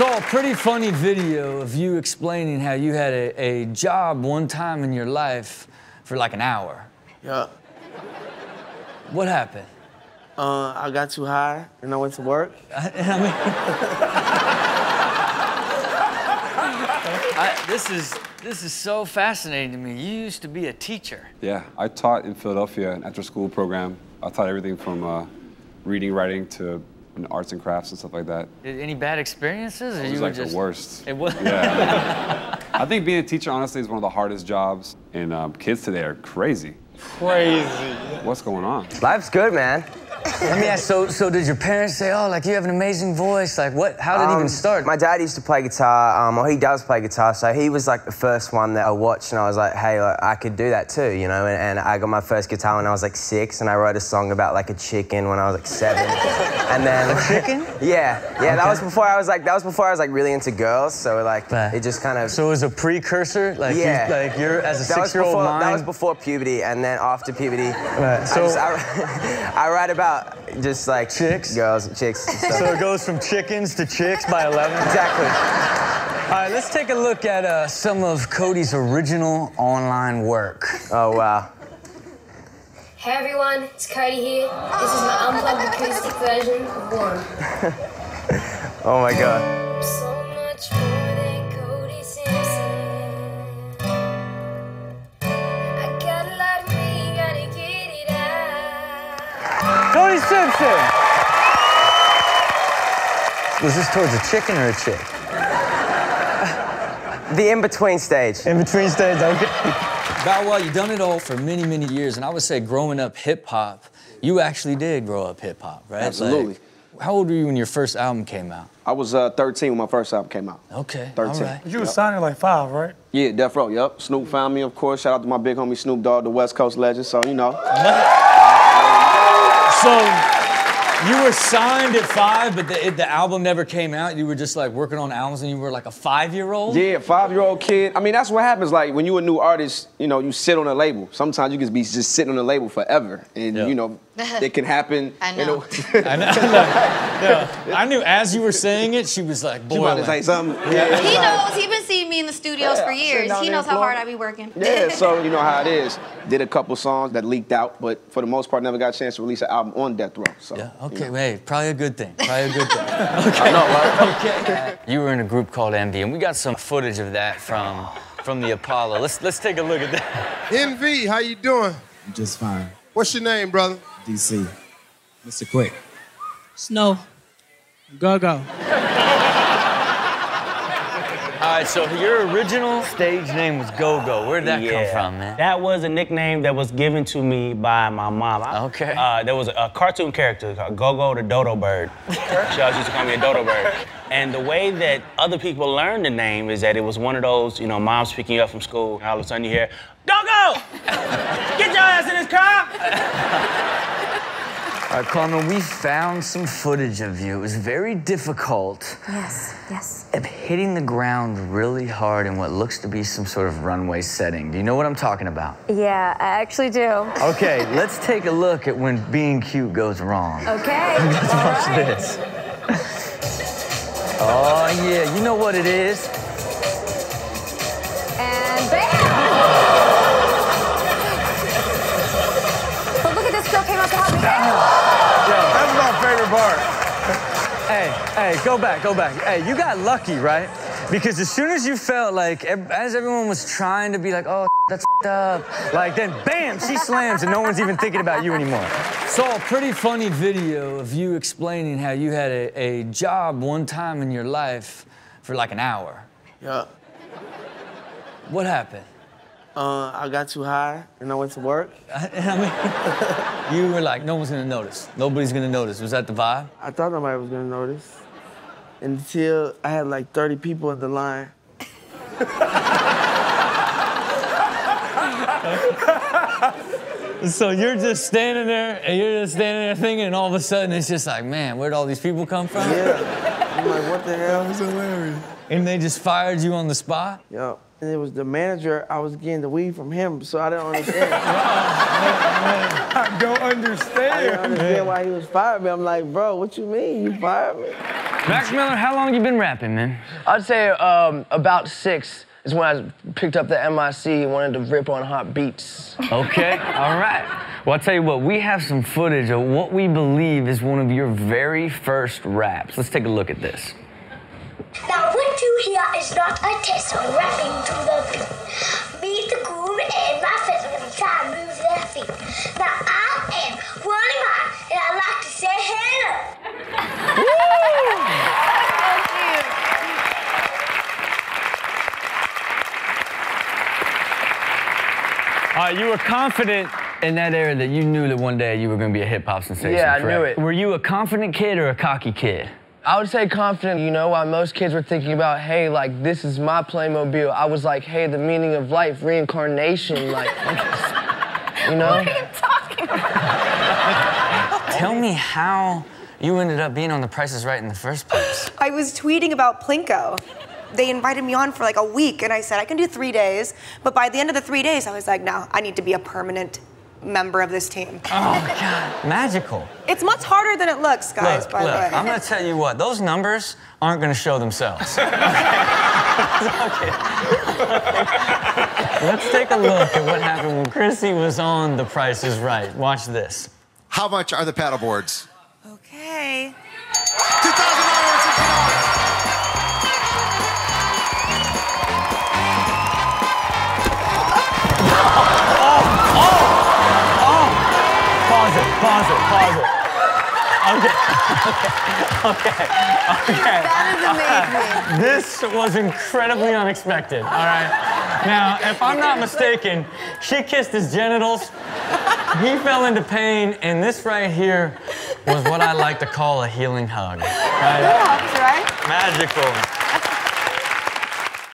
Saw a pretty funny video of you explaining how you had a job one time in your life for like an hour. Yeah. What happened? I got too high and I went to work. This is so fascinating to me. You used to be a teacher. Yeah, I taught in Philadelphia, an after-school program. I taught everything from reading, writing to arts and crafts and stuff like that. Any bad experiences? Or It was you like were just... the worst. It was? Yeah. I think being a teacher, honestly, is one of the hardest jobs. And kids today are crazy. Crazy. What's going on? Life's good, man. I mean, so did your parents say, oh, like, you have an amazing voice? Like, what? How did it even start? My dad used to play guitar, or he does play guitar, so he was like the first one that I watched, and I was like, hey, like, I could do that too, you know? And I got my first guitar when I was like 6, and I wrote a song about like a chicken when I was like 7. And then a chicken? Yeah, Okay. that was before I was like really into girls, so like it just kind of. So it was a precursor, like yeah, you're as a 6-year-old mind. That was before puberty, and then after puberty, right. So I write about just like chicks, girls, chicks. And stuff. So it goes from chickens to chicks by 11. Exactly. All right, let's take a look at some of Cody's original online work. Oh wow. Hey everyone, it's Cody here. This is my unplugged acoustic version of Warm. Oh my god. So much more than Cody Simpson. I got a lot of me, gotta get it out. Cody Simpson! Was this towards a chicken or a chick? The in-between stage. In-between stage, okay. Bow Wow, you've done it all for many, many years, and I would say growing up hip-hop, you actually did grow up hip-hop, right? Absolutely. Like, how old were you when your first album came out? I was 13 when my first album came out. Okay, 13. all right. You were signed at like 5, right? Yeah, Death Row, yep. Snoop found me, of course. Shout out to my big homie Snoop Dogg, the West Coast legend, so, you know. So, you were signed at 5, but the album never came out? You were just like working on albums and you were like a 5-year-old? Yeah, 5-year-old kid. I mean, that's what happens. Like, when you're a new artist, you know, you sit on a label. Sometimes you can be just sitting on a label forever. And, you know, it can happen. I know. I know. Yeah. I knew as you were saying it, she was like, boy. You about to say something? Yeah. He knows. He's been seeing me in the studios for years. He knows how hard I be working. Yeah, so you know how it is. Did a couple songs that leaked out, but for the most part, never got a chance to release an album on Death Row. So, yeah, okay, you know. hey, probably a good thing. Probably a good thing. Okay. I know, right? Okay. You were in a group called Envy, and we got some footage of that from the Apollo. Let's take a look at that. Envy, how you doing? Just fine. What's your name, brother? DC. Mr. Quick. Snow. Go-go. All right, so your original stage name was Go-Go. Where'd that come from, man? That was a nickname that was given to me by my mom. Okay. There was a cartoon character called Go-Go the Dodo Bird. She always used to call me a Dodo Bird. And the way that other people learned the name is that it was one of those, you know, moms picking you up from school, and all of a sudden you hear, Go-Go! Get your ass in this car! All right, Carmen, we found some footage of you. It was very difficult. Yes. Of hitting the ground really hard in what looks to be some sort of runway setting. Do you know what I'm talking about? Yeah, I actually do. Okay, let's take a look at when being cute goes wrong. Okay. Let's watch this. Oh, yeah, you know what it is. And bam! But look at this girl came out to help me. That's my favorite part. Hey, go back. Hey, you got lucky, right? Because as soon as you felt like, as everyone was trying to be like, oh, that's up, like then bam, she slams and no one's even thinking about you anymore. Saw a pretty funny video of you explaining how you had a job one time in your life for like an hour. Yeah. What happened? I got too high and I went to work. I mean, you were like, no one's gonna notice. Nobody's gonna notice. Was that the vibe? I thought nobody was gonna notice. Until I had like 30 people in the line. So you're just standing there, thinking, and all of a sudden it's just like, man, where'd all these people come from? Yeah. I'm like, what the hell? That was hilarious. And they just fired you on the spot? Yup. And it was the manager, I was getting the weed from him, so I didn't understand. I don't understand. I didn't understand why he was firing me. I'm like, bro, what you mean you fired me? Max Miller, how long you been rapping, man? I'd say about 6 is when I picked up the MIC and wanted to rip on hot beats. Okay, all right. Well, I'll tell you what, we have some footage of what we believe is one of your very first raps. Let's take a look at this. Now what you hear is not a test of rapping to the beat. Meet the groove and my friends when they try to move their feet. Now I am Wally Man, and I like to say hello. You were confident in that era that you knew that one day you were going to be a hip-hop sensation, Yeah, I correct? knew it. Were you a confident kid or a cocky kid? I would say confident, you know, while most kids were thinking about, hey, like, this is my Playmobil. I was like, hey, the meaning of life, reincarnation, like, you know? What are you talking about? Tell me how you ended up being on The Price is Right in the first place. I was tweeting about Plinko. They invited me on for like a week, and I said I can do 3 days, but by the end of the 3 days, I was like, no, I need to be a permanent member of this team. Oh, God, magical. It's much harder than it looks, guys, by the way. I'm gonna tell you what, those numbers aren't gonna show themselves. Okay. Let's take a look at what happened when Chrissy was on The Price is Right. Watch this. How much are the paddle boards? Okay. $2,000. Pause it. Okay. That is amazing. This was incredibly unexpected, all right? Now, if I'm not mistaken, she kissed his genitals, he fell into pain, and this right here was what I like to call a healing hug. Right? That helps, right? Magical. I